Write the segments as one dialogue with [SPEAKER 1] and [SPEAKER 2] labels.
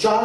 [SPEAKER 1] 4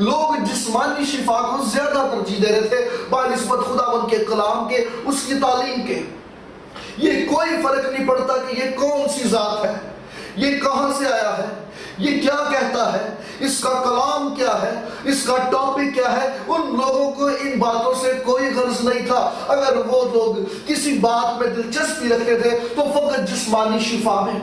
[SPEAKER 1] لوگ جسمانی شفا کو زیادہ ترجیح دے رہے تھے بنسبت خداوند کے کلام کے، اس کی تعلیم کے۔ یہ کوئی فرق نہیں پڑتا کہ یہ کون سی ذات ہے، یہ کہاں سے آیا ہے، یہ کیا کہتا ہے، اس کا کلام کیا ہے، اس کا ٹاپک کیا ہے۔ ان لوگوں کو ان باتوں سے کوئی غرض نہیں تھا۔ اگر وہ لوگ کسی بات میں دلچسپی رکھتے تھے تو فقط جسمانی شفا میں۔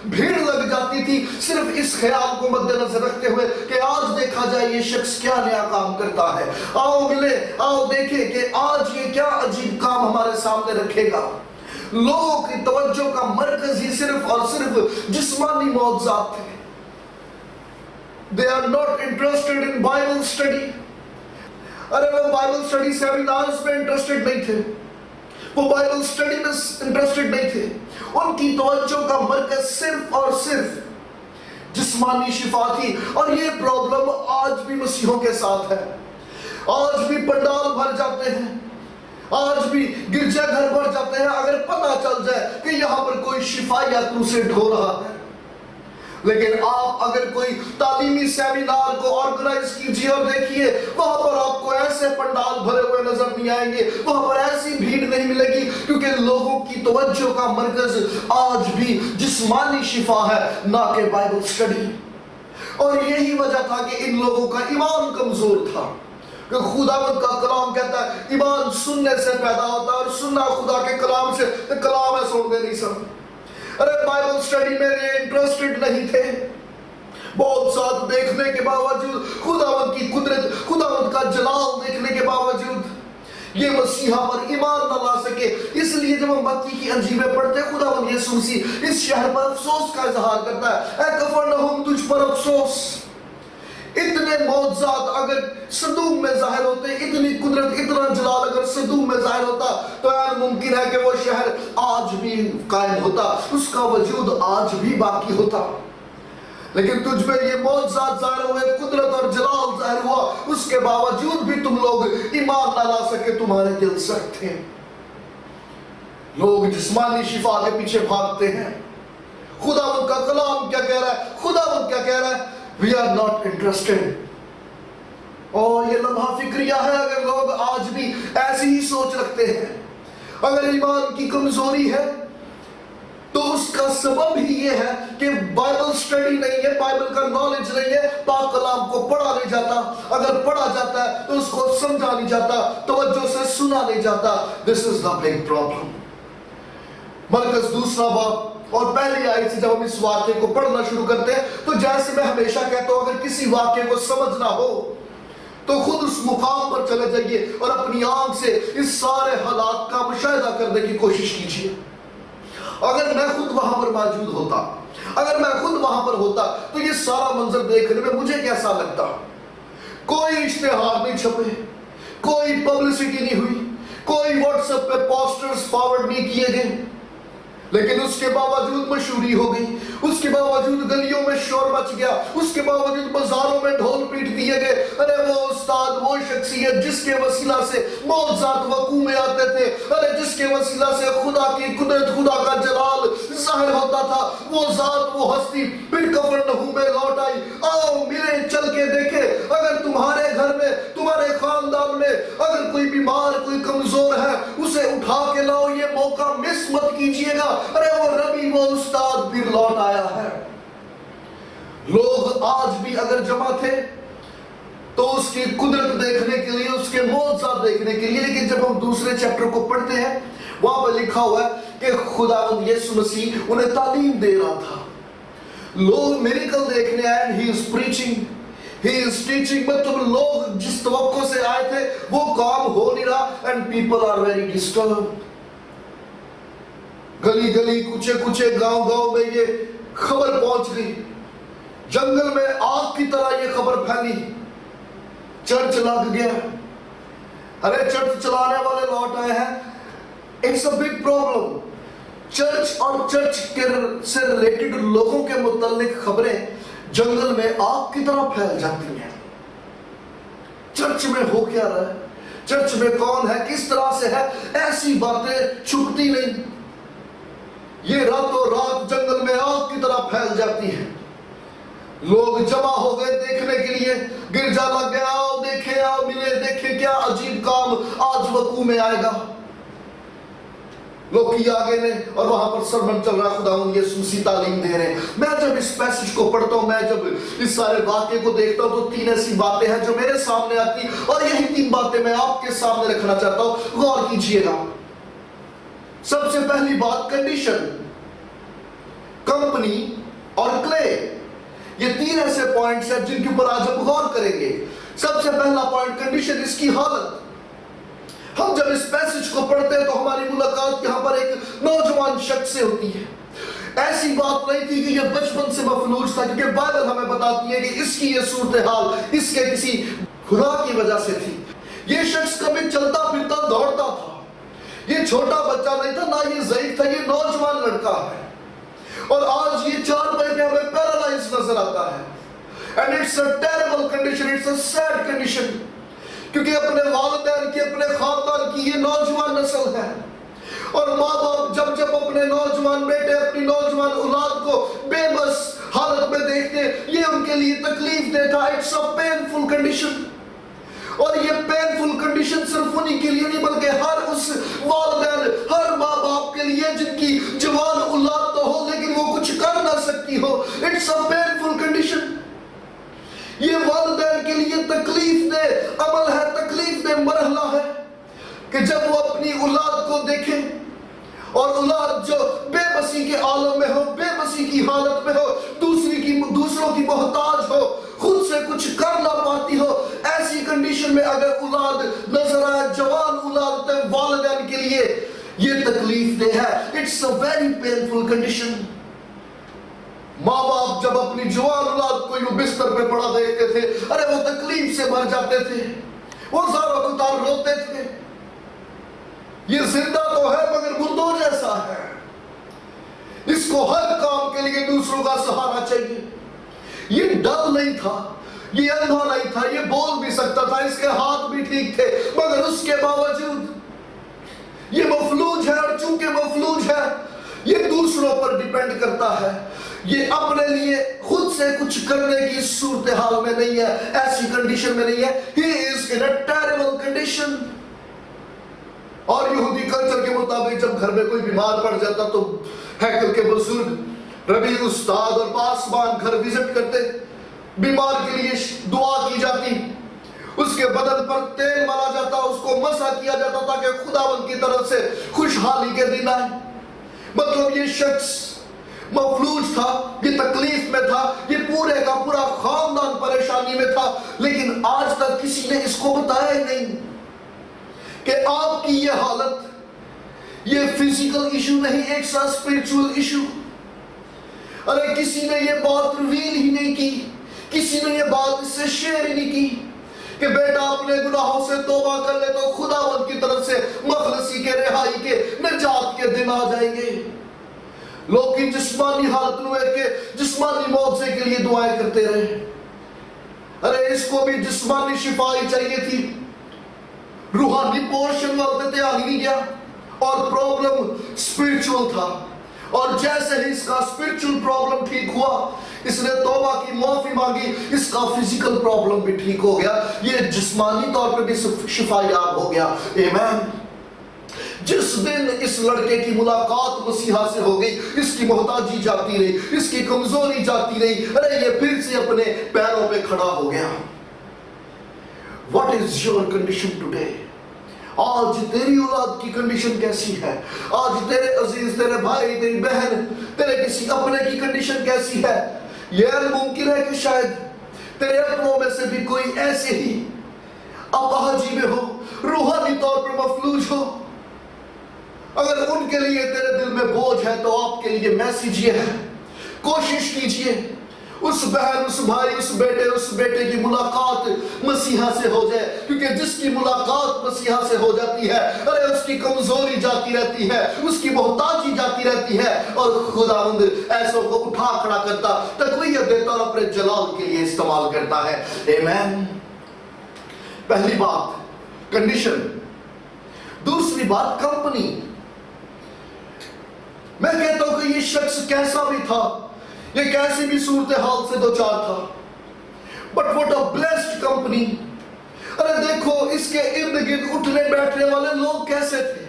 [SPEAKER 1] بھیڑ لگ جاتی تھی صرف اس خیال کو مد نظر رکھتے ہوئے کہ آج دیکھا جائے یہ شخص کیا نیا کام کرتا ہے، آؤ ملے، آؤ دیکھیں کہ آج یہ کیا عجیب کام ہمارے سامنے رکھے گا۔ لوگوں کی توجہ کا مرکز ہی صرف اور صرف جسمانی معجزات تھے۔ They are not interested in Bible study۔ ارے وہ بائبل سٹڈی سیمینارز میں انٹرسٹڈ نہیں تھے، وہ بائبل سٹڈی میں انٹرسٹڈ نہیں تھے۔ ان کی توجہ کا مرکز صرف اور صرف جسمانی شفا تھی۔ اور یہ پرابلم آج بھی مسیحوں کے ساتھ ہے۔ آج بھی پنڈال بھر جاتے ہیں، آج بھی گرجا گھر بھر جاتے ہیں اگر پتہ چل جائے کہ یہاں پر کوئی شفا یا کروسیڈ ہو رہا ہے۔ لیکن آپ اگر کوئی تعلیمی سیمینار کو آرگنائز کیجئے اور دیکھیے، وہاں پر آپ کو ایسے پنڈال بھرے ہوئے نظر نہیں آئیں گے، وہاں پر ایسی بھیڑ نہیں ملے گی، کیونکہ لوگوں کی توجہ کا مرکز آج بھی جسمانی شفا ہے، نہ کہ بائبل سٹڈی۔ اور یہی وجہ تھا کہ ان لوگوں کا ایمان کمزور تھا، کہ خداوند کا کلام کہتا ہے ایمان سننے سے پیدا ہوتا ہے، اور سننا خدا کے کلام سے، کلام ہے سنتے نہیں سن۔ ارے بائبل سٹڈی میں یہ انٹرسٹڈ نہیں تھے۔ بہت ساتھ دیکھنے کے باوجود، خداوند کی قدرت، خداوند کا جلال دیکھنے کے باوجود یہ مسیحا پر ایمان نہ لا سکے۔ اس لیے جب ہم متی کی انجیلیں پڑھتے ہیں، خداوند یسوع مسیح اس شہر پر افسوس کا اظہار کرتا ہے، اے کفرنہوم تجھ پر افسوس۔ اتنے معجزات اگر صدوم میں ظاہر ہوتے، اتنی قدرت، اتنا جلال اگر صدوم میں ظاہر ہوتا، تو یار ممکن ہے کہ وہ شہر آج بھی قائم ہوتا، اس کا وجود آج بھی باقی ہوتا۔ لیکن تجھ میں یہ معجزات ظاہر ہوئے، قدرت اور جلال ظاہر ہوا، اس کے باوجود بھی تم لوگ ایمان نہ لا سکے، تمہارے دل سخت تھے۔ لوگ جسمانی شفا کے پیچھے بھاگتے ہیں۔ خداوند کا کلام کیا کہہ رہا ہے، خداوند کیا کہہ رہا ہے، we are not interested۔ اور یہ لمحہ فکریہ ہے اگر لوگ آج بھی ایسی ہی سوچ رکھتے ہیں۔ اگر ایمان کی کمزوری ہے تو اس کا سبب ہی یہ ہے کہ بائبل سٹڈی نہیں ہے، بائبل کا نالج نہیں ہے، پاک کلام کو پڑھا نہیں جاتا، اگر پڑھا جاتا ہے تو اس کو سمجھا نہیں جاتا، توجہ سے سنا نہیں جاتا۔ This is the big problem۔ مرکز دوسرا باب اور پہلی آیت سے جب ہم اس واقعے کو پڑھنا شروع کرتے ہیں تو جیسے میں ہمیشہ کہتا ہوں، اگر کسی واقعے کو سمجھنا ہو تو خود اس مقام پر چلے جائیے اور اپنی آنکھ سے اس سارے حالات کا مشاہدہ کرنے کی کوشش کیجیے۔ اگر میں خود وہاں پر موجود ہوتا، اگر میں خود وہاں پر ہوتا تو یہ سارا منظر دیکھنے میں مجھے کیسا لگتا؟ کوئی اشتہار نہیں چھپے، کوئی پبلسٹی نہیں ہوئی، کوئی واٹس ایپ پہ پوسٹرز فارورڈ نہیں کیے گئے، لیکن اس کے باوجود مشہوری ہو گئی، اس کے باوجود گلیوں میں شور مچ گیا، اس کے باوجود بازاروں میں ڈھول پیٹ دیے گئے۔ ارے وہ استاد، وہ شخصیت جس کے وسیلہ سے معجزات وقوع میں آتے تھے، ارے جس کے وسیلہ سے خدا کی قدرت، خدا کا جلال ظاہر ہوتا تھا، وہ ذات، وہ ہستی پھر کفرنہوم میں لوٹ آئی۔ آؤ ملے، چل کے دیکھے، اگر تمہارے گھر میں، تمہارے خاندان میں اگر کوئی بیمار، کوئی کمزور ہے، اسے اٹھا کے لاؤ، یہ موقع مس مت کیجیے گا۔ ارے وہ ربی، وہ استاد پھر لوٹ آیا ہے۔ لوگ آج بھی اگر جمع تھے تو اس کی قدرت دیکھنے کے لیے، اس کے معجزات دیکھنے کے لیے، لیکن جب ہم دوسرے چیپٹر کو پڑھتے ہیں وہاں پر لکھا ہوا ہے کہ خداوند یسوع مسیح انہیں تعلیم دے رہا تھا۔ لوگ میریکل دیکھنے آئے، he is preaching, he is teaching، مطلب لوگ جس توقع سے آئے تھے وہ کام ہو نہیں رہا، and people are very disturbed۔ گلی گلی، کچے کچے، گاؤں گاؤں میں یہ خبر پہنچ گئی، جنگل میں آگ کی طرح یہ خبر پھیلی، چرچ لگ گیا۔ ارے چرچ چلانے والے لوٹ آئے ہیں۔ It's a big problem۔ Church اور چرچ سے ریلیٹڈ لوگوں کے متعلق خبریں جنگل میں آگ کی طرح پھیل جاتی ہیں۔ چرچ میں ہو کیا رہا ہے، چرچ میں کون ہے، کس طرح سے ہے، ایسی باتیں چھپتی نہیں، یہ راتوں رات جنگل میں آگ کی طرح پھیل جاتی ہیں۔ لوگ جمع ہو گئے دیکھنے کے لیے، گرجا لگ گیا، آؤ دیکھیں، آؤ ملے، دیکھیں کیا عجیب کام آج وقوع میں آئے گا۔ لوگ کی آگے نے، اور وہاں پر سرمن چل رہا، خداوند یسوع مسیح تعلیم دے رہے ہیں۔ میں جب اس پیسج کو پڑھتا ہوں، میں جب اس سارے واقعے کو دیکھتا ہوں تو 3 ایسی باتیں ہیں جو میرے سامنے آتی، اور یہی 3 باتیں میں آپ کے سامنے رکھنا چاہتا ہوں، غور کیجئے گا۔ سب سے پہلی بات کنڈیشن، کمپنی اور کلے، یہ 3 ایسے پوائنٹس ہیں جن کے اوپر آج ہم غور کریں گے۔ سب سے پہلا پوائنٹ کنڈیشن، اس کی حالت۔ ہم جب اس پیسج کو پڑھتے ہیں تو ہماری ملاقات یہاں پر ایک نوجوان شخص سے ہوتی ہے۔ ایسی بات نہیں تھی کہ یہ بچپن سے مفلوج تھا، کیونکہ بائبل ہمیں بتاتی ہے کہ اس کی یہ صورتحال اس کے کسی خدا کی وجہ سے تھی۔ یہ شخص کبھی چلتا پھرتا دوڑتا تھا، یہ چھوٹا بچہ نہیں تھا، نہ یہ ضعیف تھا، یہ نوجوان لڑکا ہے، اور آج یہ 4 مہینے ہمیں پیرالائز نظر آتا ہے۔ And it's a terrible condition, it's a sad condition، کیونکہ اپنے والدین کی، اپنے خاندان کی یہ نوجوان نسل ہے، اور ماں باپ جب اپنے نوجوان بیٹے، اپنی نوجوان اولاد کو بے بس حالت میں دیکھتے ہیں، یہ ان کے لیے تکلیف دہ تھا۔ It's a painful condition، اور یہ painful condition صرف انہی کے لیے نہیں بلکہ ہر اس والدین، ہر ماں باپ کے لیے جن کی جوان اولاد تو ہو لیکن وہ کچھ کر نہ سکتی ہو۔ It's a painful condition، یہ والدین کے لیے تکلیف دہ عمل ہے، تکلیف دہ مرحلہ ہے کہ جب وہ اپنی اولاد کو دیکھیں، اور اولاد جو بے بسی کے عالم میں ہو، بے بسی کی حالت میں ہو، دوسروں کی محتاج ہو، خود سے کچھ کر نہ پاتی ہو، ایسی کنڈیشن میں اگر اولاد نظر آئے، جوان اولاد تے والدین کے لیے یہ تکلیف دہ ہے۔ It's a very painful condition۔ ماں باپ جب اپنی جوان اولاد کو یوں بستر پہ پڑا دیکھتے تھے، ارے وہ تکلیف سے مر جاتے تھے، وہ زاروں کتار روتے تھے، یہ زندہ تو ہے مگر مردوں جیسا ہے، اس کو ہر کام کے لیے دوسروں کا سہارا چاہیے۔ یہ ڈل نہیں تھا، یہ اندھا نہیں تھا، یہ بول بھی سکتا تھا، اس کے ہاتھ بھی ٹھیک تھے، مگر اس کے باوجود یہ مفلوج ہے، اور چونکہ مفلوج ہے یہ دوسروں پر ڈیپینڈ کرتا ہے، یہ اپنے لیے خود سے کچھ کرنے کی صورتحال میں نہیں ہے، ایسی کنڈیشن میں نہیں ہے۔ He is in a terrible condition۔ اور یہودی کلچر کے مطابق جب گھر میں کوئی بیمار پڑ جاتا تو ہیکل کے بزرگ، ربی، استاد اور پاسبان گھر وزٹ کرتے، بیمار کے لیے دعا کی جاتی، اس کے بدن پر تیل ملا جاتا، اس کو مسح کیا جاتا تاکہ خداوند کی طرف سے خوشحالی کے دن آئے۔ مطلب یہ شخص مفلوج تھا، یہ تکلیف میں تھا، یہ پورے کا پورا خاندان پریشانی میں تھا، لیکن آج تک کسی نے اس کو بتایا ہی نہیں کہ آپ کی یہ حالت یہ فزیکل ایشو نہیں، ایک سا اسپریچول ایشو۔ ارے کسی نے یہ بات ریویل ہی نہیں کی، کسی نے یہ بات اس سے شیئر ہی نہیں کی کہ بیٹا اپنے گناہوں سے توبہ کر لے تو خداوند کی طرف سے مخلصی کے، رہائی کے، نجات کے دن آ جائیں گے۔ لوگ کی جسمانی حالت میں کہ جسمانی معاوضے کے لیے دعائیں کرتے رہے، ارے اس کو بھی جسمانی شفائی چاہیے تھی، روحانی پورشن والے دھیان ہی نہیں گیا، اور پرابلم اسپرچول تھا، اور جیسے ہی اس کا اسپرچول پرابلم ٹھیک ہوا، اس نے توبہ کی معافی مانگی، اس کا فزیکل پرابلم بھی ٹھیک ہو گیا، یہ جسمانی طور پر بھی شفا یاب ہو گیا۔ آمین۔ جس دن اس لڑکے کی ملاقات مسیحا سے ہو گئی، اس کی محتاجی جاتی رہی، اس کی کمزوری جاتی رہی، ارے یہ پھر سے اپنے پیروں پہ کھڑا ہو گیا۔ What is your condition today؟ آج تیری اولاد کی کنڈیشن کیسی ہے؟ آج تیرے عزیز، تیرے بھائی، تیری بہن، تیرے کسی اپنے کی کنڈیشن کیسی ہے؟ یہ ممکن ہے کہ شاید تیرے اپنوں میں سے بھی کوئی ایسے ہی اپاہجی میں ہو، روحانی طور پر مفلوج ہو۔ اگر ان کے لیے تیرے دل میں بوجھ ہے تو آپ کے لیے میسیج یہ ہے، کوشش کیجئے اس بہن، اس بھائی، اس بیٹے کی ملاقات مسیحا سے ہو جائے، کیونکہ جس کی ملاقات مسیحا سے ہو جاتی ہے، ارے اس کی کمزوری جاتی رہتی ہے، اس کی محتاجی جاتی رہتی ہے، اور خداوند ایسوں کو اٹھا کھڑا کرتا، تقویت دیتا اور اپنے جلال کے لیے استعمال کرتا ہے۔ آمین۔ پہلی بات کنڈیشن، دوسری بات کمپنی۔ میں کہتا ہوں کہ یہ شخص کیسا بھی تھا، یہ کیسی بھی صورتحال سے دو چار تھا. But what a blessed company. ارے دیکھو اس کے ارد گرد اٹھنے بیٹھنے والے لوگ کیسے تھے.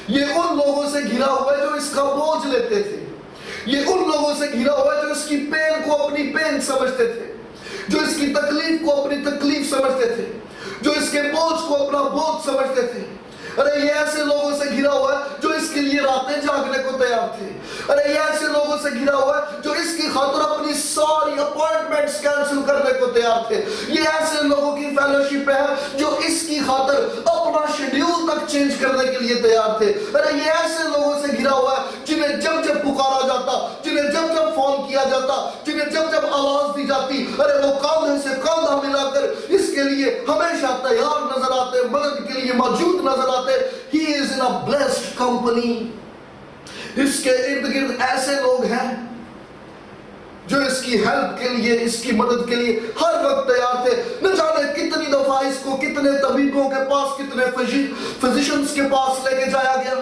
[SPEAKER 1] یہ ان لوگوں سے گھرا ہوا ہے جو اس کا بوجھ لیتے تھے. یہ ان لوگوں سے گھرا ہوا ہے جو اس کی پین کو اپنی پین سمجھتے تھے, جو اس کی تکلیف کو اپنی تکلیف سمجھتے تھے, جو اس کے بوجھ کو اپنا بوجھ سمجھتے تھے. ارے یہ ایسے لوگوں سے گھرا ہوا ہے جو اس کے لیے راتیں جاگنے کو تیار تھے. ارے یہ ایسے لوگوں سے گھرا ہوا ہے جو اس کی خاطر اپنی ساری اپوائنٹمنٹس کینسل کرنے کو تیار تھے. یہ ایسے لوگوں کی فیلوشپ ہے جو اس کی خاطر اپنا شیڈیول تک چینج کرنے کے لیے تیار تھے. ارے یہ ایسے لوگوں سے گھرا ہوا ہے جنہیں جب جب پکارا جاتا, جنہیں جب جب فون کیا جاتا, جنہیں جب جب آواز دی جاتی, ارے وہ کاندھے سے کاندھا ملا کر اس کے لیے ہمیشہ تیار نظر آتے, مدد کے لیے موجود نظر آتے. He is in a blessed company. اس کے ارد گرد ایسے لوگ ہیں جو اس کی ہیلپ کے لیے, اس کی مدد کے لیے ہر وقت تیار تھے. نہ جانے کتنی دفعہ اس کو کتنے طبیبوں کے پاس, کتنے فزیشنز کے پاس لے کے جایا گیا.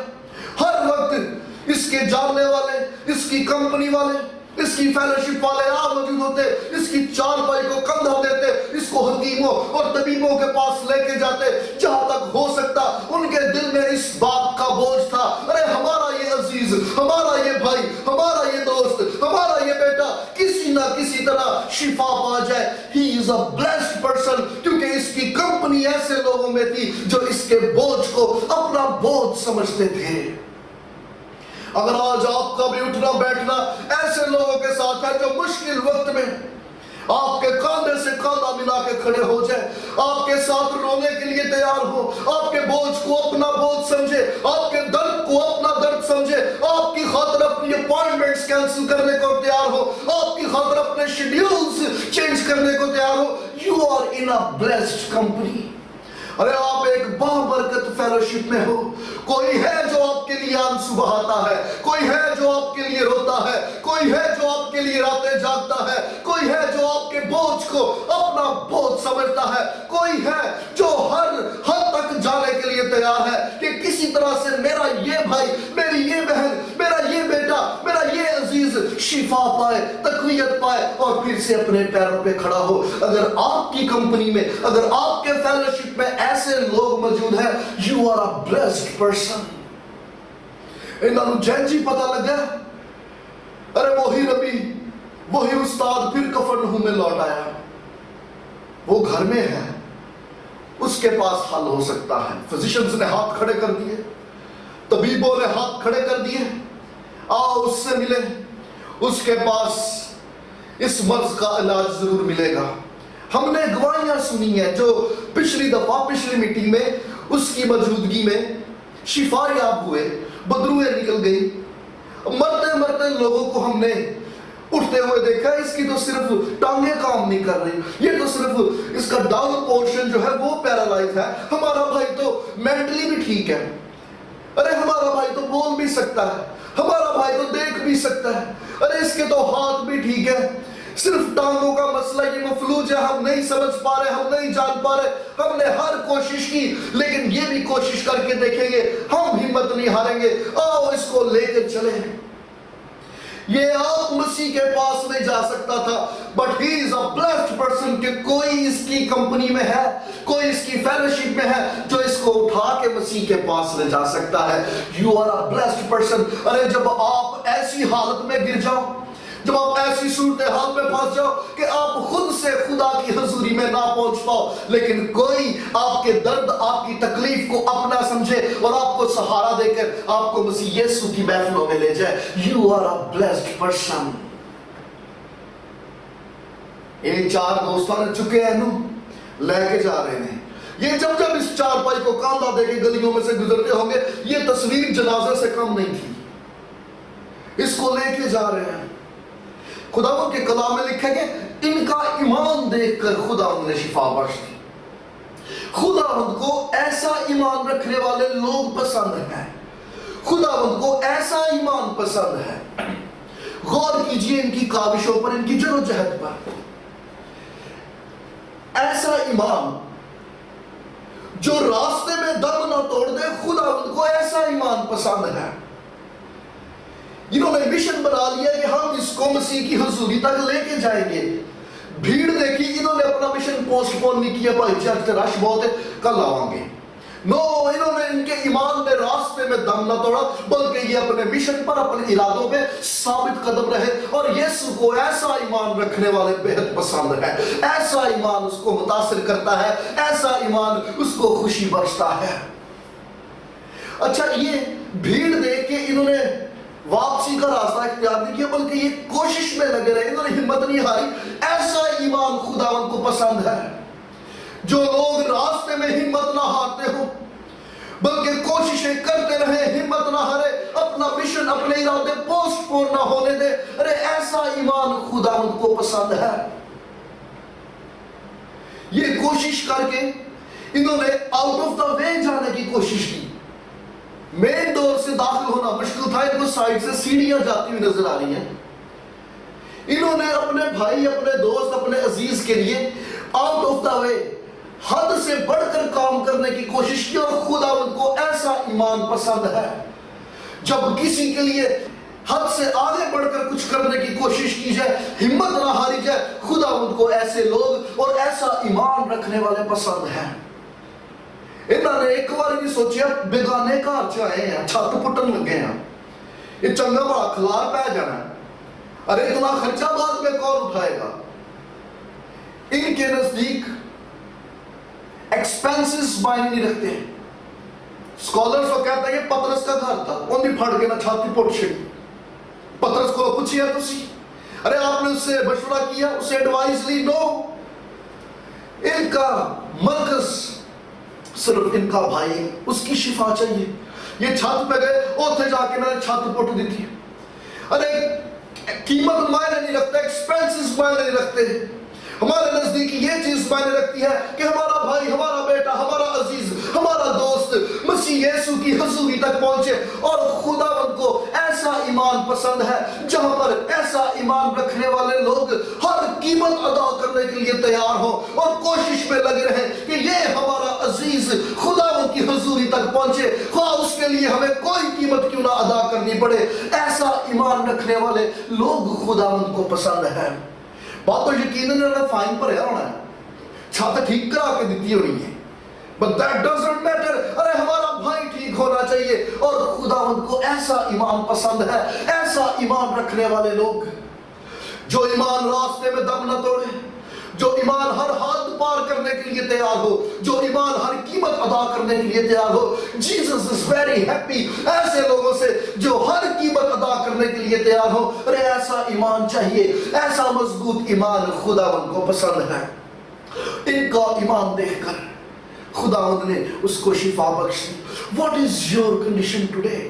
[SPEAKER 1] ہر وقت اس کے جاننے والے, اس کی کمپنی والے, اس کی فیلوشپ والے آپ موجود ہوتے, اس کی چارپائی کو کندھا دیتے, اس کو حکیموں اور طبیبوں کے پاس لے کے جاتے. جہاں تک ہو سکتا ان کے دل میں اس بات کا بوجھ تھا, ارے ہمارا یہ عزیز, ہمارا یہ بھائی, ہمارا یہ دوست, ہمارا یہ بیٹا کسی نہ کسی طرح شفا پا جائے. He is a blessed person, کیونکہ اس کی کمپنی ایسے لوگوں میں تھی جو اس کے بوجھ کو اپنا بوجھ سمجھتے تھے. اگر آج آپ کا بھی اٹھنا بیٹھنا ایسے لوگوں کے ساتھ ہے جو مشکل وقت میں آپ کے کاندھے سے کاندھا ملا کے کھڑے ہو جائے, آپ کے ساتھ رونے کے لیے تیار ہو, آپ کے بوجھ کو اپنا بوجھ سمجھے, آپ کے درد کو اپنا درد سمجھے, آپ کی خاطر اپنی اپوائنٹمنٹس کینسل کرنے کو تیار ہو, آپ کی خاطر اپنے شیڈیولز چینج کرنے کو تیار ہو. You are in a blessed company. ارے آپ ایک بابرکت فیلوشپ میں ہو. کوئی ہے جو آپ کے لیے آنسو بہاتا ہے, کوئی ہے جو آپ کے لیے روتا ہے, کوئی ہے جو آپ کے لیے راتیں جاگتا ہے, کوئی ہے جو آپ کے بوجھ کو اپنا بوجھ سمجھتا ہے, کوئی ہے جو ہر حد تک جانے کے لیے تیار ہے کہ کسی طرح سے میرا یہ بھائی, میری یہ بہن, میرا یہ بیٹا, میرا یہ عزیز شفا پائے, تقویت پائے اور پھر سے اپنے پیروں پہ کھڑا ہو. اگر آپ کی کمپنی میں, اگر آپ کے فیلوشپ میں ایسے لوگ موجود ہیں, you are a blessed person. انہوں جینجی پتہ لگا, ارے وہی نبی, وہی استاد پھر کفرنہوم میں لوٹ آیا. وہ گھر میں ہے, اس کے پاس حل ہو سکتا ہے. فزیشنز نے ہاتھ کھڑے کر دیے, طبیبوں نے ہاتھ کھڑے کر دیے, آؤ اس سے ملے, اس کے پاس اس مرض کا علاج ضرور ملے گا. ہم نے گواہیاں سنی ہیں جو پچھلی دفعہ پچھلی میٹنگ میں اس کی موجودگی میں شفا یاب ہوئے, بدروئیں نکل گئی, مرتے مرتے لوگوں کو ہم نے اٹھتے ہوئے دیکھا. اس کی تو صرف ٹانگیں کام نہیں کر رہی, یہ تو صرف اس کا ڈاؤن پورشن جو ہے وہ پیرالائز ہے. ہمارا بھائی تو مینٹلی بھی ٹھیک ہے, ارے ہمارا بھائی تو بول بھی سکتا ہے, ہمارا بھائی تو دیکھ بھی سکتا ہے, ارے اس کے تو ہاتھ بھی ٹھیک ہے, صرف ٹانگوں کا مسئلہ یہ مفلوج ہے, ہم نہیں سمجھ پا رہے, ہم نہیں جان پا رہے. ہم نے ہر کوشش کی, لیکن یہ بھی کوشش کر کے دیکھیں گے, ہم ہمت نہیں ہاریں گے. آؤ اس کو لے کے چلیں. یہ آپ مسیح کے پاس نہیں جا سکتا تھا, but he is a blessed person کہ کوئی اس کی کمپنی میں ہے, کوئی اس کی فیلوشپ میں ہے جو اس کو اٹھا کے مسیح کے پاس لے جا سکتا ہے. You are a blessed person. ارے جب آپ ایسی حالت میں گر جاؤ, جب آپ ایسی صورتحال میں پھنس جاؤ کہ آپ خود سے خدا کی حضوری میں نہ پہنچ پاؤ, لیکن کوئی آپ کے درد, آپ کی تکلیف کو اپنا سمجھے اور آپ کو سہارا دے کر آپ کو مسیح یسوع کی محفلوں میں لے جائے. You are a blessed person. ان چار دوستوں نے چکے ہیں, لے کے جا رہے ہیں. یہ جب جب اس چارپائی کو کاندھا دے کے گلیوں میں سے گزرتے ہوں گے, یہ تصویر جنازے سے کم نہیں تھی. اس کو لے کے جا رہے ہیں. خداوند کے کلام میں لکھا کہ ان کا ایمان دیکھ کر خداوند نے شفا بخش دی. خداوند کو ایسا ایمان رکھنے والے لوگ پسند ہیں, خداوند کو ایسا ایمان پسند ہے. غور کیجئے ان کی کاوشوں پر, ان کی جدوجہد پر. ایسا ایمان جو راستے میں دم نہ توڑ دے, خداوند کو ایسا ایمان پسند ہے. انہوں نے مشن بنا لیا کہ ہم اس کو مسیح کی حضوری تک لے کے جائیں گے. بھیڑ دیکھی, انہوں نے اپنا مشن پوسٹ پون نہیں کیا, بھائی چرچ رش بہت ہے کل آؤں گے. نو, انہوں نے ان کے ایمان میں راستے میں دم نہ توڑا, بلکہ یہ اپنے مشن پر اپنے ارادوں پہ ثابت قدم رہے. اور یسوع کو ایسا ایمان رکھنے والے بہت پسند ہے, ایسا ایمان اس کو متاثر کرتا ہے, ایسا ایمان اس کو خوشی بخشتا ہے. اچھا, یہ بھیڑ دیکھ کے انہوں نے واپسی کا راستہ اختیار نہیں کیا, بلکہ یہ کوشش میں لگے رہے, انہوں نے ہمت نہیں ہاری. ایسا ایمان خداوند کو پسند ہے جو لوگ راستے میں ہمت نہ ہارتے ہوں, بلکہ کوششیں کرتے رہے, ہمت نہ ہارے, اپنا مشن, اپنے ارادے پوسٹ پون نہ ہونے دے. ارے ایسا ایمان خداوند کو پسند ہے. یہ کوشش کر کے انہوں نے آؤٹ آف دا وے جانے کی کوشش کی. مین ڈور سے داخل ہونا مشکل تھا, ان کو سائڈ سے سیڑھیاں جاتی ہوئی نظر آ رہی ہیں. انہوں نے اپنے بھائی, اپنے دوست, اپنے عزیز کے لیے آؤٹ آف دا وے حد سے بڑھ کر کام کرنے کی کوشش کی. اور خداوند کو ایسا ایمان پسند ہے جب کسی کے لیے حد سے آگے بڑھ کر کچھ کرنے کی کوشش کی جائے, ہمت نہ ہاری جائے. خداوند کو ایسے لوگ اور ایسا ایمان رکھنے والے پسند ہیں. انہوں نے ایک بار نہیں سوچیا بیگانے گھر چ آئے ہیں, چھت پٹن لگے ہیں, یہ چنگا بڑا کھلار پہ جانا ہے, ارے اتنا خرچہ بعد میں کون اٹھائے گا. ان کے نزدیک ایکسپینسز معنی نہیں رکھتے ہیں. اسکالرز کو کہتے ہیں یہ پترس کا گھر تھا, ان بھی پھڑ کے نہ چھاتی پٹ چھڑی. پترس کو پوچھیا تسی, ارے آپ نے اس سے مشورہ کیا, اس سے ایڈوائز لی؟ نو. ان کا مرکز صرف ان کا بھائی, اس کی شفا چاہیے. یہ چھت پہ گئے, اوتھے جا کے انہوں نے چھت پٹ دی تھی. ارے قیمت معنی نہیں رکھتا, ایکسپینسز معنی نہیں رکھتے. ہمارے نزدیک یہ چیز معنی رکھتی ہے کہ ہمارا بھائی, ہمارا بیٹا, ہمارا عزیز, ہمارا دوست مسیح یسوع کی حضوری تک پہنچے. اور خداوند کو ایسا ایمان پسند ہے جہاں پر ایسا ایمان رکھنے والے لوگ ہر قیمت ادا کرنے کے لیے تیار ہوں اور کوشش میں لگے رہیں کہ یہ ہمارا عزیز خداوند کی حضوری تک پہنچے, خواہ اس کے لیے ہمیں کوئی قیمت کیوں نہ ادا کرنی پڑے. ایسا ایمان رکھنے والے لوگ خداوند کو پسند ہے. بات تو یقیناً انہوں نے فائن پر ہونا ہے, چھت ٹھیک کرا کے دیتی ہونی ہے, but that doesn't matter. ارے ہمارا بھائی ٹھیک ہونا چاہیے. اور خداوند کو ایسا ایمان پسند ہے, ایسا ایمان رکھنے والے لوگ جو ایمان راستے میں دم نہ توڑے, جو ایمان ہر حد پار کرنے کے لیے تیار ہو, جو ایمان ہر قیمت ادا کرنے کے لیے تیار ہو. جیسس is very happy ایسے لوگوں سے جو ہر قیمت ادا کرنے کے لیے تیار ہو. ارے ایسا ایمان چاہیے, ایسا مضبوط ایمان خداوند کو پسند ہے. ان کا ایمان دیکھ کر خداوند نے اس کو شفا بخشی. What is your condition today?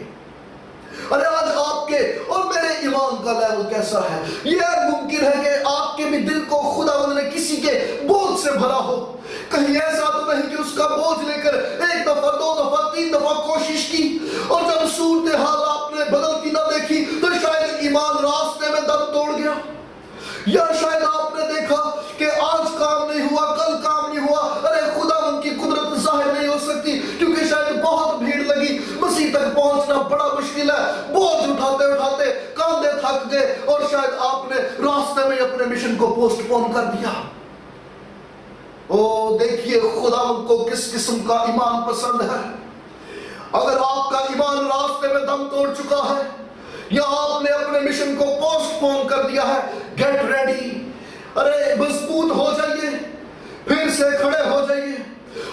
[SPEAKER 1] ارے آج آپ کے اور میرے ایمان کا لیول کیسا ہے؟ یہ ممکن ہے کہ آپ کے بھی دل کو خداوند نے کسی کے بوجھ سے بھرا ہو. کہیں ایسا تو نہیں کہ اس کا بوجھ لے کر ایک دفعہ, دو دفعہ, تین دفعہ کوشش کی اور جب صورتحال آپ نے بدلتی نہ دیکھی تو شاید ایمان راستے میں دم توڑ گیا. یا شاید آپ نے دیکھا کہ آج کام نہیں ہوا, کل کام نہیں ہوا. ارے خداوند کی قدرت ظاہر نہیں ہو سکتی کیونکہ شاید بہت بھیڑ لگی, مسیح تک پہنچنا بڑا مشکل ہے. بوجھ اٹھاتے اٹھاتے کاندھے تھک گئے اور شاید آپ نے راستے میں اپنے مشن کو پوسٹ پون کر دیا. او دیکھیے خداوند کو کس قسم کا ایمان پسند ہے. اگر آپ کا ایمان راستے میں دم توڑ چکا ہے یا آپ نے اپنے مشن کو پوسٹ پون کر دیا ہے, گیٹ ریڈی. ارے مضبوط ہو جائیے, پھر سے کھڑے ہو جائیے,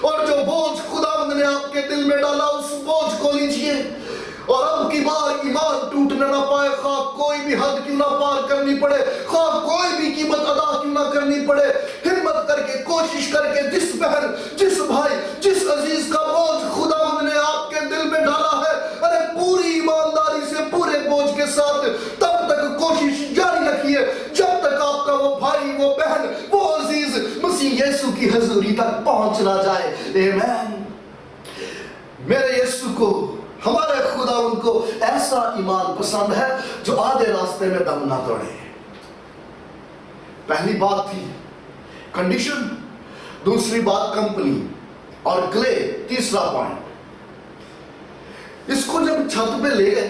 [SPEAKER 1] اور جو بوجھ خداوند نے آپ کے دل میں ڈالا اس بوجھ کو لیجئے. اور اب کی بار ایمان ٹوٹنے نہ پائے, خواہ کوئی بھی حد کیوں نہ پار کرنی پڑے, خواہ کوئی بھی قیمت ادا کیوں نہ کرنی پڑے. ہمت کر کے, کوشش کر کے, جس بہن, جس بھائی, جس عزیز کا بوجھ خداوند نے آپ کے دل میں ڈالا ہے, ارے پوری ایمانداری سے پورے بوجھ کے ساتھ تب تک کوشش جاری رکھیے جب تک آپ کا وہ بھائی, وہ بہن, وہ عزیز مسیح یسوع کی حضوری تک پہنچ نہ جائے. آمین. میرے یسوع کو, ہمارے خداوند کو ایسا ایمان پسند ہے جو آدھے راستے میں دم نہ توڑے. پہلی بات تھی کنڈیشن, دوسری بات کمپنی, اور کلے تیسرا پوائنٹ. اس کو جب چھت پہ لے گئے,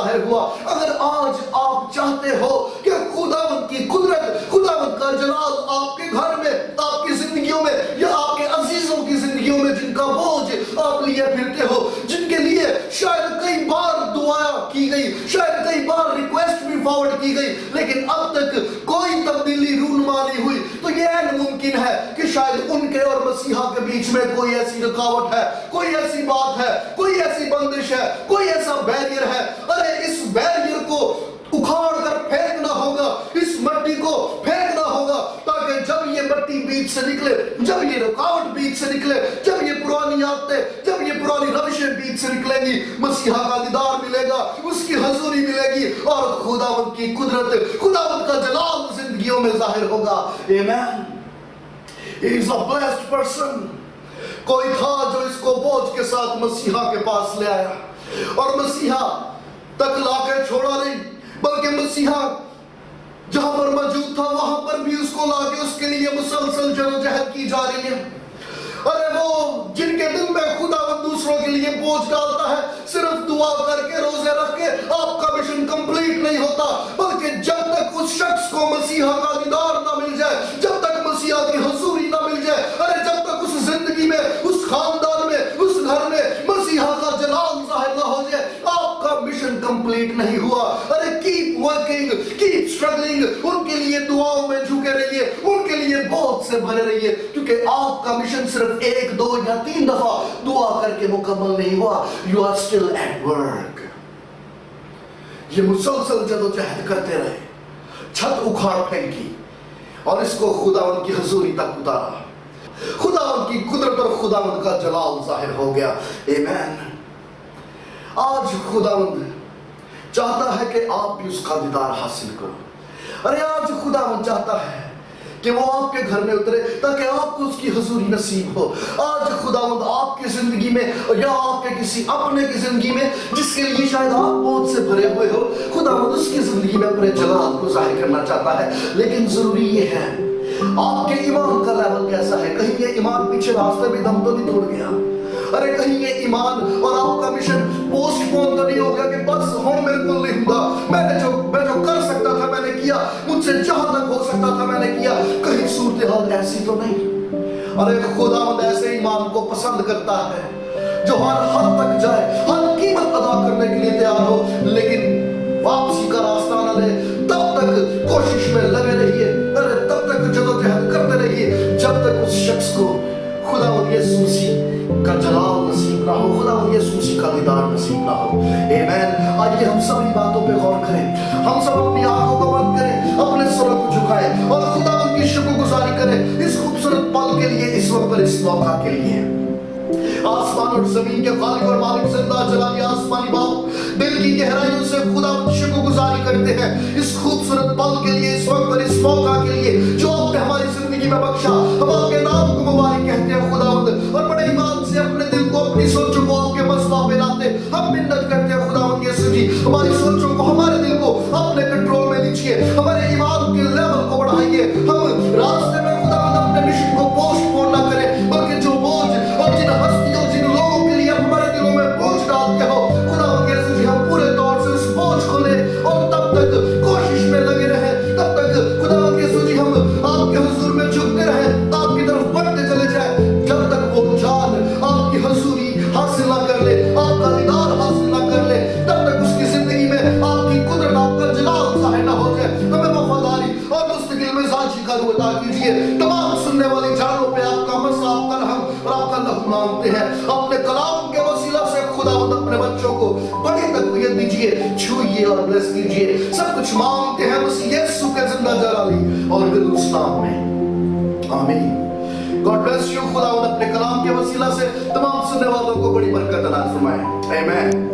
[SPEAKER 1] ظاہر ہوا. اگر آج آپ چاہتے ہو کہ خداوند کی قدرت، خداوند کا جلال آپ کے گھر میں، آپ کی زندگیوں میں، یا آپ کے عزیزوں کی زندگیوں میں جن کا بوجھ آپ لیے پھرتے ہو، جن کے لیے شاید کئی بار دعا کی گئی، شاید کئی بار ریکویسٹ بھی فارورڈ کی گئی، لیکن اب تک کوئی تبدیلی رونما نہیں ہوئی، تو یہ عین ممکن ہے کہ شاید ان کے اور مسیحا کے بیچ میں کوئی ایسی رکاوٹ ہے، کوئی ایسی بات ہے، کوئی ایسی بندش ہے، کوئی ایسا بیریئر ہے. ارے اس بیریئر کو اکھاڑ کر پھینکنا ہوگا، اس مٹی کو پھینکنا ہوگا، تاکہ جب یہ مٹی بیچ سے نکلے، جب یہ رکاوٹ بیچ سے نکلے، جب یہ پرانی عادتیں، جب یہ پرانی روشیں بیچ سے نکلیں گی، مسیحا کا دیدار ملے گا، اس کی حضوری ملے گی، اور خداوند کی قدرت، خداوند کا جلال زندگیوں میں ظاہر ہوگا. آمین. He is a blessed person. کوئی تھا جو اس کو بوجھ کے ساتھ مسیحا کے پاس لے آیا، اور مسیحا تک لا کے چھوڑا نہیں، بلکہ مسیحا جہاں پر موجود تھا وہاں پر بھی اس کو لا کے اس کے لیے مسلسل جدوجہد کی جا رہی ہے. ارے وہ جن کے دل میں خداوند دوسروں کے لیے بوجھ ڈالتا ہے، صرف دعا کر کے روزے رکھ کے آپ کا مشن کمپلیٹ نہیں ہوتا، بلکہ جب تک اس شخص کو مسیحا کا دیدار نہ مل جائے، جب تک مسیحا کی حضوری نہ مل جائے، ارے جب تک اس زندگی میں، اس خاندان میں، اس گھر میں مسیحا کا جلال ظاہر نہ ہو جائے، آپ کا مشن کمپلیٹ نہیں ہوا. ارے کیپ ورکنگ، کیپ اسٹرگلنگ، ان کے لیے دعاؤں میں جھکے رہیے، ان کے لیے بہت سے بھرے رہیے، کیونکہ آپ کا مشن صرف ایک، دو یا تین دفعہ دعا کر کے مکمل نہیں ہوا. You are still at work. یہ مسلسل جدوجہد کرتے رہے، چھت اکھاڑ پھینکی اور اس کو خداوند کی حضوری تک اتارا. خداوند کی قدرت اور خداوند کا جلال ظاہر ہو گیا. آمین. آج خداوند چاہتا ہے کہ آپ بھی اس کا دیدار حاصل کرو. ارے آج خداوند چاہتا ہے کہ وہ آپ کے گھر میں اترے تاکہ آپ کو اس کی حضوری نصیب ہو. آج خداوند آپ کی زندگی میں یا آپ کے کسی اپنے کی زندگی میں جس کے لیے شاید آپ بہت سے بھرے ہوئے ہو، خداوند اس کی زندگی میں اپنے جلال کو ظاہر کرنا چاہتا ہے. لیکن ضروری یہ ہے آپ کے ایمان کا لیول کیسا ہے. کہیں یہ ایمان پیچھے راستے میں دم تو نہیں توڑ گیا؟ ارے کہیں یہ ایمان اور آپ کا مشن پوسٹ پون تو نہیں ہو گیا کہ بس ہوں بالکل نہیں ہوں گا، میں جو کر سکتا تھا میں نے کیا، مجھ سے جہاں تک ہو سکتا تھا میں نے کیا. کہیں صورتحال ایسی تو نہیں؟ ارے خداوند ایسے ایمان کو پسند کرتا ہے جو ہر حد تک جائے، ہر قیمت ادا کرنے کے لیے تیار ہو، لیکن واپسی کا راستہ نہ لے. تب تک کوشش میں لگے رہیے، ارے تب تک جدوجہد کرتے رہیے جب تک اس شخص کو خداوند یسوع مسیح کا جلال نصیب نہ ہو، خداوند یسوع مسیح کا دیدار نصیب نہ ہو. آمین. آئیے ہم سب ان باتوں پہ غور کریں، ہم سب اپنی آنکھوں کو بند کریں، اپنے سروں کو جھکائیں اور خداوند کی شکر گزاری کریں اس خوبصورت پل کے لیے، اس وقت پر، اس موقع کے لیے. آسمان اور زمین کے خالق اور مالک زندہ جلالی آسمانی باپ دل کی گہرائیوں سے خداوند شکر گزاری کرتے ہیں اس خوبصورت پل کے لیے، اس وقت پر، اس موقع کے لیے جو آپ نے ہماری زندگی میں بخشا. ہم آپ کے نام کو مبارک کہتے ہیں خداوند، اور بڑے ایمان سے اپنے دل کو، اپنی سوچوں کو آپ کے مسئلہ پہ لاتے ہم منت کرتے ہیں خداوند یسوع جی، ہماری سوچوں کو، ہمارے دل کو اپنے کنٹرول میں لیجیے، ہمارے ایمان کے لیول کو بڑھائیے. ہم راستے میں خداوند اپنے مشن کو پوسٹ پون نہ کریں، بلکہ جو بوجھ اور جن ہستیوں، جن لوگوں کے لیے ہمارے دلوں میں بوجھ ڈالتے ہو، خداوند یسوع جی ہم پورے طور سے اس بوجھ کو لیں اور تب تک کوشش میں لگے رہیں، تب تک خداوند یسوع جی ہم آپ کے حضور میں جھکتے رہیں، آپ کی طرف بڑھتے چلے جائیں، جب تک وہ جان آپ کی حضوری حاصل نہ کر لے، آپ کا دیدار حاصل نہ کر لے، تب تک اس کی زندگی میں آپ کی قدرت، آپ کا جلال ظاہر نہ ہو جائے. ہمیں وفاداری اور مستقل مزاجی کا روح عطا کیجیے. تمام سننے والی جانوں پہ آپ کا مسا، آپ کا رحم اور آپ کا لہو مانگتے ہیں. اپنے کلام کے وسیلہ سے خداوند اپنے بچوں کو بڑی تقویت دیجیے، چھوئیے اور بلیس کیجیے. سب کچھ مانگتے ہیں مسیح یسوع کے زندہ جلالی اور قدوس نام میں، آمین. God bless you. خداوند اپنے کلام کے وسیلہ سے تمام سننے والوں کو بڑی برکت عنایت فرمائے. آمین.